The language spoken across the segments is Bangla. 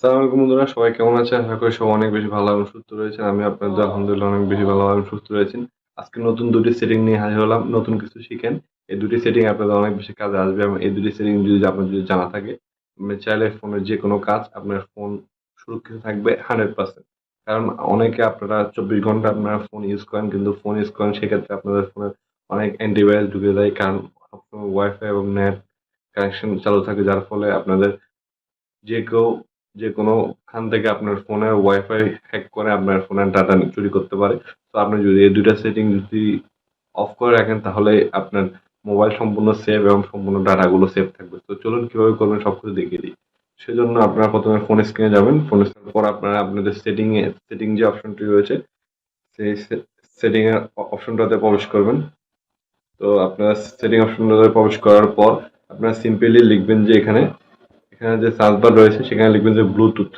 আসসালামু আলাইকুম বন্ধুরা, সবাই কেমন আছেন? আশা করি সবাই অনেক বেশি ভালো এবং সুস্থ রয়েছেন। আমি আপনাদের আলহামদুলিল্লাহ অনেক বেশি ভালো এবং সুস্থ রয়েছেন। আজকে নতুন ২ টি সেটিং নিয়ে হাজির হলাম। নতুন কিছু শিখেন। এই ২ টি সেটিং আপনাদের অনেক বেশি কাজে আসবে এবং এই ২ টি সেটিং যদি আপনার জানা থাকে, আপনি চাইলে ফোনের যেকোনো কাজ আপনার ফোন সুরক্ষিত থাকবে 100%। কারণ অনেকে আপনারা ২৪ ঘন্টা আপনারা ফোন ইউজ করেন কিন্তু ফোন ইউজ করেন সেক্ষেত্রে আপনাদের ফোনে অনেক অ্যান্টিভাইরাস ঢুকে যায়। কারণ সবসময় ওয়াইফাই এবং নেট কানেকশন চালু থাকে যার ফলে আপনাদের যে কেউ যেকোনো খান থেকে আপনার ফোনের ওয়াইফাই হ্যাক করে আপনার ফোনের ডাটা চুরি করতে পারে। তো আপনি যদি এই ২ টা সেটিং যদি অফ করে রাখেন তাহলে আপনার মোবাইল সম্পূর্ণ সেভ এবং সম্পূর্ণ ডাটাগুলো সেভ থাকবে। তো চলুন কিভাবে করবেন সবকিছু দেখিয়ে দিই। সেজন্য আপনারা ১ম এ ফোন স্ক্রিনে যাবেন। ফোন স্ক্রিনের পর আপনারা আপনাদের সেটিং যে অপশনটি রয়েছে সেই সেটিং এর অপশনটাতে প্রবেশ করবেন। তো আপনারা সেটিং অপশনটাতে প্রবেশ করার পর আপনারা সিম্পলি লিখবেন যে এখানে যে সার্চ বার রয়েছে সেখানে লিখবেন যে ব্লুটুথ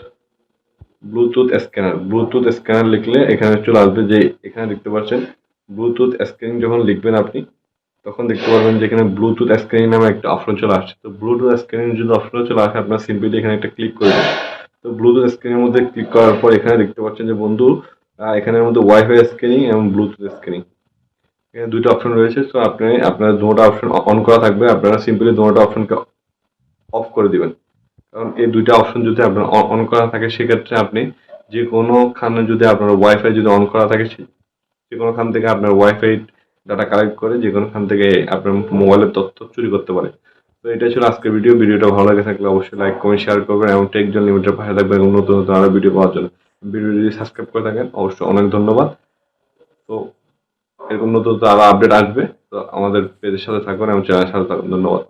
স্ক্যানার লিখলে এখানে চলে আসবে যে এখানে দেখতে পাচ্ছেন ব্লুটুথ স্ক্যানিং যখন লিখবেন আপনি তখন দেখতে পারবেন যে এখানে ব্লুটুথ স্ক্যানিং নামে একটা অপশন চলে আসছে। তো ব্লুটুথ স্ক্যানিং যদি অপশন চলে আসে আপনার সিম্পলি এখানে একটা ক্লিক করবেন। তো ব্লুটুথ স্ক্যানিং এর মধ্যে ক্লিক করার পর এখানে দেখতে পাচ্ছেন যে বন্ধু এখানের মধ্যে ওয়াইফাই স্ক্যানিং এবং ব্লুটুথ স্ক্যানিং এখানে ২ টা অপশন রয়েছে। তো আপনি আপনার দুটো অপশন অন করা থাকবে। আপনারা সিম্পলি দুটো অপশনকে অফ করে দিবেন। কারণ এই ২ টা অপশন যদি আপনার অন করা থাকে সেক্ষেত্রে আপনি যেকোনো খানে যদি আপনার ওয়াইফাই যদি অন করা থাকে যেকোনো খান থেকে আপনার ওয়াইফাই ডাটা কালেক্ট করে যেকোনো খান থেকে আপনার মোবাইলের তথ্য চুরি করতে পারে। তো এটাই ছিল আজকের ভিডিও। ভিডিওটা ভালো লাগে থাকলে অবশ্যই লাইক, কমেন্ট, শেয়ার করবেন এবং টেকজন লিমিটেড পাশে থাকবেন এবং নতুন আরো ভিডিও পাওয়ার জন্য। ভিডিও যদি সাবস্ক্রাইব করে থাকেন অবশ্যই অনেক ধন্যবাদ। তো এরকম নতুন আরো আপডেট আসবে। তো আমাদের পেজের সাথে থাকুন এবং চ্যানেলের সাথে থাকুন। ধন্যবাদ।